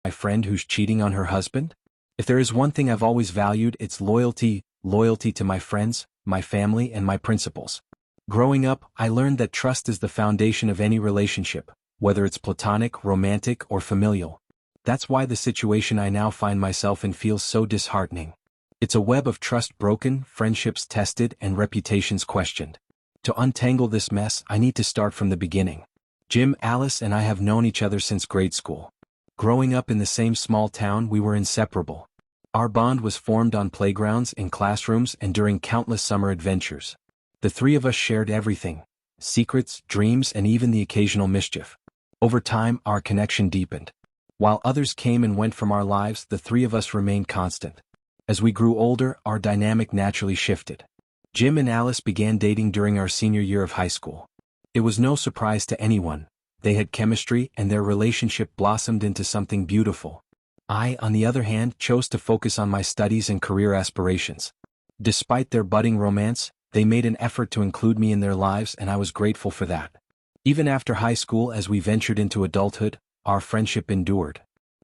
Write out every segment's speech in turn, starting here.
my friend who's cheating on her husband? If there is one thing I've always valued, it's loyalty to my friends, my family, and my principles. Growing up, I learned that trust is the foundation of any relationship, whether it's platonic, romantic, or familial. That's why the situation I now find myself in feels so disheartening. It's a web of trust broken, friendships tested, and reputations questioned. To untangle this mess, I need to start from the beginning. Jim, Alice, and I have known each other since grade school. Growing up in the same small town, we were inseparable. Our bond was formed on playgrounds, in classrooms, and during countless summer adventures. The three of us shared everything: secrets, dreams, and even the occasional mischief. Over time, our connection deepened. While others came and went from our lives, the three of us remained constant. As we grew older, our dynamic naturally shifted. Jim and Alice began dating during our senior year of high school. It was no surprise to anyone. They had chemistry, and their relationship blossomed into something beautiful. I, on the other hand, chose to focus on my studies and career aspirations. Despite their budding romance, they made an effort to include me in their lives, and I was grateful for that. Even after high school, as we ventured into adulthood, our friendship endured.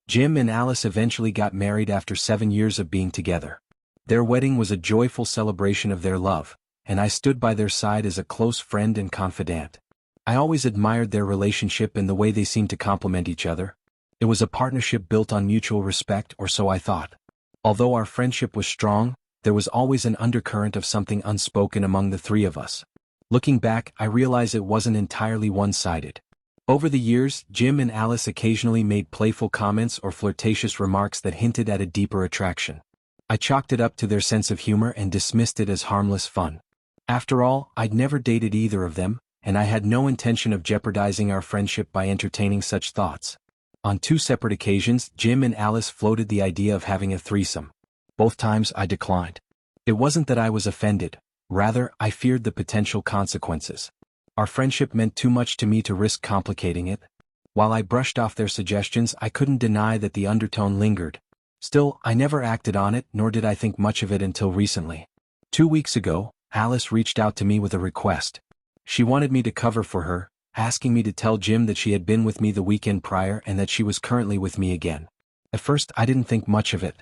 Jim and Alice eventually got married after 7 years of being together. Their wedding was a joyful celebration of their love, and I stood by their side as a close friend and confidant. I always admired their relationship and the way they seemed to complement each other. It was a partnership built on mutual respect, or so I thought. Although our friendship was strong, there was always an undercurrent of something unspoken among the three of us. Looking back, I realize it wasn't entirely one-sided. Over the years, Jim and Alice occasionally made playful comments or flirtatious remarks that hinted at a deeper attraction. I chalked it up to their sense of humor and dismissed it as harmless fun. After all, I'd never dated either of them, and I had no intention of jeopardizing our friendship by entertaining such thoughts. On 2 separate occasions, Jim and Alice floated the idea of having a threesome. Both times I declined. It wasn't that I was offended, rather, I feared the potential consequences. Our friendship meant too much to me to risk complicating it. While I brushed off their suggestions, I couldn't deny that the undertone lingered. Still, I never acted on it, nor did I think much of it until recently. 2 weeks ago, Alice reached out to me with a request. She wanted me to cover for her, asking me to tell Jim that she had been with me the weekend prior and that she was currently with me again. At first, I didn't think much of it.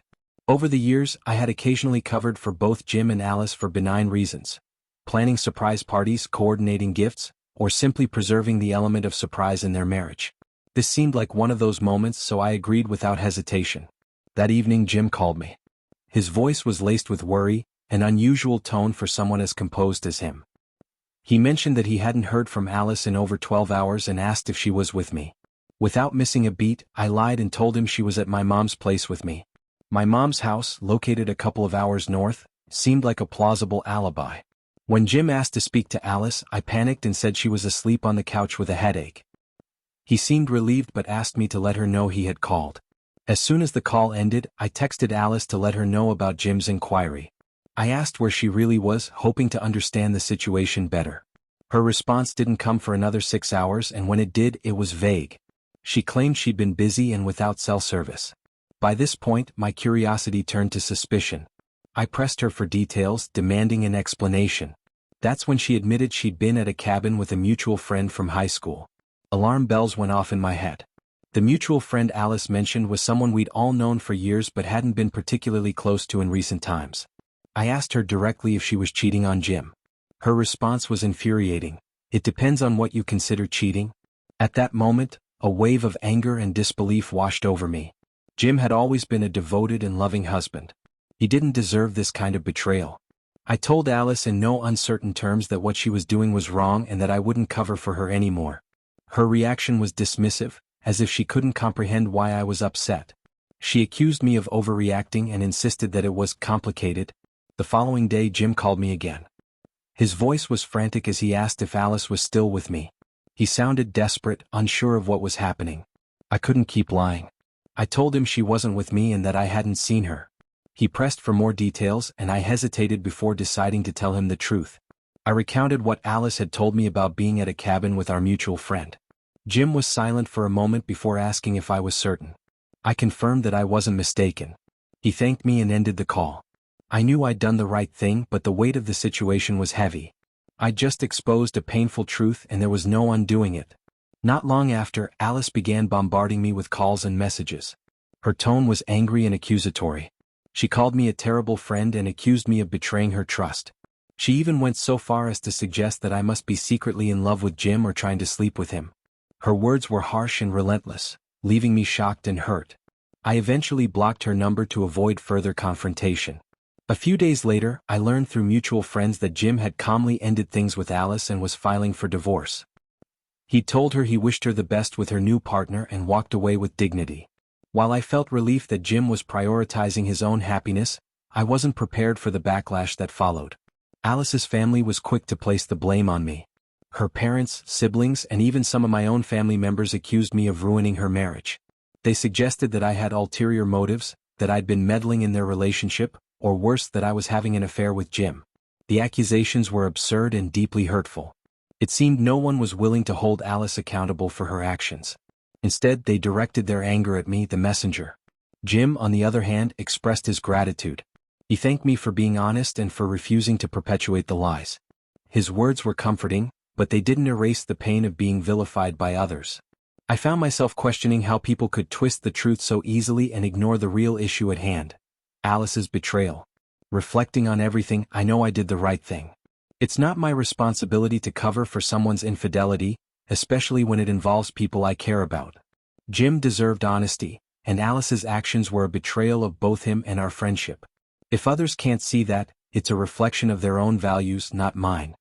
Over the years, I had occasionally covered for both Jim and Alice for benign reasons: planning surprise parties, coordinating gifts, or simply preserving the element of surprise in their marriage. This seemed like one of those moments, so I agreed without hesitation. That evening, Jim called me. His voice was laced with worry, an unusual tone for someone as composed as him. He mentioned that he hadn't heard from Alice in over 12 hours and asked if she was with me. Without missing a beat, I lied and told him she was at my mom's place with me. My mom's house, located a couple of hours north, seemed like a plausible alibi. When Jim asked to speak to Alice, I panicked and said she was asleep on the couch with a headache. He seemed relieved but asked me to let her know he had called. As soon as the call ended, I texted Alice to let her know about Jim's inquiry. I asked where she really was, hoping to understand the situation better. Her response didn't come for another 6 hours, and when it did, it was vague. She claimed she'd been busy and without cell service. By this point, my curiosity turned to suspicion. I pressed her for details, demanding an explanation. That's when she admitted she'd been at a cabin with a mutual friend from high school. Alarm bells went off in my head. The mutual friend Alice mentioned was someone we'd all known for years but hadn't been particularly close to in recent times. I asked her directly if she was cheating on Jim. Her response was infuriating. It depends on what you consider cheating. At that moment, a wave of anger and disbelief washed over me. Jim had always been a devoted and loving husband. He didn't deserve this kind of betrayal. I told Alice in no uncertain terms that what she was doing was wrong and that I wouldn't cover for her anymore. Her reaction was dismissive, as if she couldn't comprehend why I was upset. She accused me of overreacting and insisted that it was complicated. The following day, Jim called me again. His voice was frantic as he asked if Alice was still with me. He sounded desperate, unsure of what was happening. I couldn't keep lying. I told him she wasn't with me and that I hadn't seen her. He pressed for more details, and I hesitated before deciding to tell him the truth. I recounted what Alice had told me about being at a cabin with our mutual friend. Jim was silent for a moment before asking if I was certain. I confirmed that I wasn't mistaken. He thanked me and ended the call. I knew I'd done the right thing, but the weight of the situation was heavy. I'd just exposed a painful truth and there was no undoing it. Not long after, Alice began bombarding me with calls and messages. Her tone was angry and accusatory. She called me a terrible friend and accused me of betraying her trust. She even went so far as to suggest that I must be secretly in love with Jim or trying to sleep with him. Her words were harsh and relentless, leaving me shocked and hurt. I eventually blocked her number to avoid further confrontation. A few days later, I learned through mutual friends that Jim had calmly ended things with Alice and was filing for divorce. He told her he wished her the best with her new partner and walked away with dignity. While I felt relief that Jim was prioritizing his own happiness, I wasn't prepared for the backlash that followed. Alice's family was quick to place the blame on me. Her parents, siblings, and even some of my own family members accused me of ruining her marriage. They suggested that I had ulterior motives, that I'd been meddling in their relationship, or worse, that I was having an affair with Jim. The accusations were absurd and deeply hurtful. It seemed no one was willing to hold Alice accountable for her actions. Instead, they directed their anger at me, the messenger. Jim, on the other hand, expressed his gratitude. He thanked me for being honest and for refusing to perpetuate the lies. His words were comforting, but they didn't erase the pain of being vilified by others. I found myself questioning how people could twist the truth so easily and ignore the real issue at hand. Alice's betrayal. Reflecting on everything, I know I did the right thing. It's not my responsibility to cover for someone's infidelity, especially when it involves people I care about. Jim deserved honesty, and Alice's actions were a betrayal of both him and our friendship. If others can't see that, it's a reflection of their own values, not mine.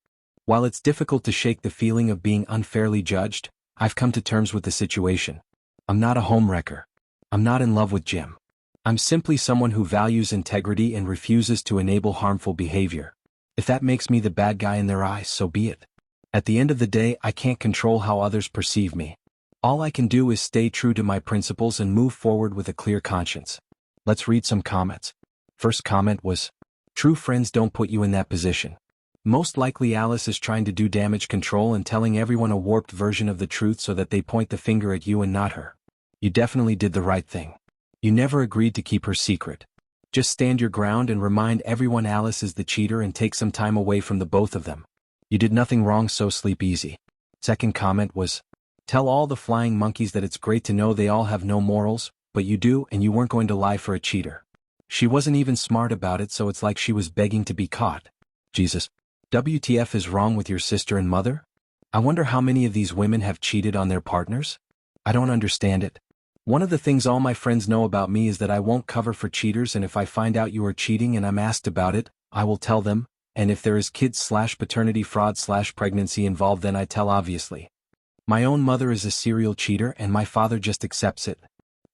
While it's difficult to shake the feeling of being unfairly judged, I've come to terms with the situation. I'm not a homewrecker. I'm not in love with Jim. I'm simply someone who values integrity and refuses to enable harmful behavior. If that makes me the bad guy in their eyes, so be it. At the end of the day, I can't control how others perceive me. All I can do is stay true to my principles and move forward with a clear conscience. Let's read some comments. First comment was, "True friends don't put you in that position." Most likely Alice is trying to do damage control and telling everyone a warped version of the truth so that they point the finger at you and not her. You definitely did the right thing. You never agreed to keep her secret. Just stand your ground and remind everyone Alice is the cheater and take some time away from the both of them. You did nothing wrong, so sleep easy. Second comment was, "Tell all the flying monkeys that it's great to know they all have no morals, but you do, and you weren't going to lie for a cheater." She wasn't even smart about it, so it's like she was begging to be caught. Jesus. WTF is wrong with your sister and mother? I wonder how many of these women have cheated on their partners? I don't understand it. One of the things all my friends know about me is that I won't cover for cheaters, and if I find out you are cheating and I'm asked about it, I will tell them, and if there is kids/paternity fraud/pregnancy involved, then I tell obviously. My own mother is a serial cheater and my father just accepts it.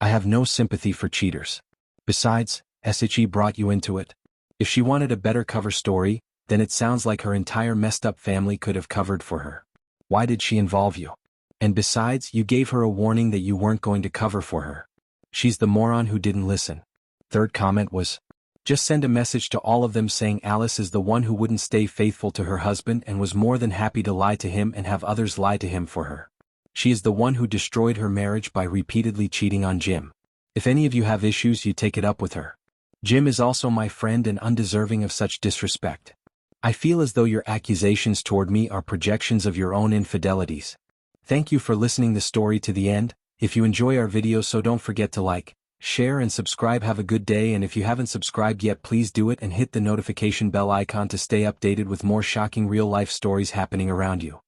I have no sympathy for cheaters. Besides, SHE brought you into it. If she wanted a better cover story, then it sounds like her entire messed up family could have covered for her. Why did she involve you? And besides, you gave her a warning that you weren't going to cover for her. She's the moron who didn't listen. Third comment was, "Just send a message to all of them saying Alice is the one who wouldn't stay faithful to her husband and was more than happy to lie to him and have others lie to him for her. She is the one who destroyed her marriage by repeatedly cheating on Jim. If any of you have issues, you take it up with her. Jim is also my friend and undeserving of such disrespect. I feel as though your accusations toward me are projections of your own infidelities. Thank you for listening the story to the end. If you enjoy our videos, so don't forget to like, share and subscribe. Have a good day, and if you haven't subscribed yet, please do it and hit the notification bell icon to stay updated with more shocking real-life stories happening around you.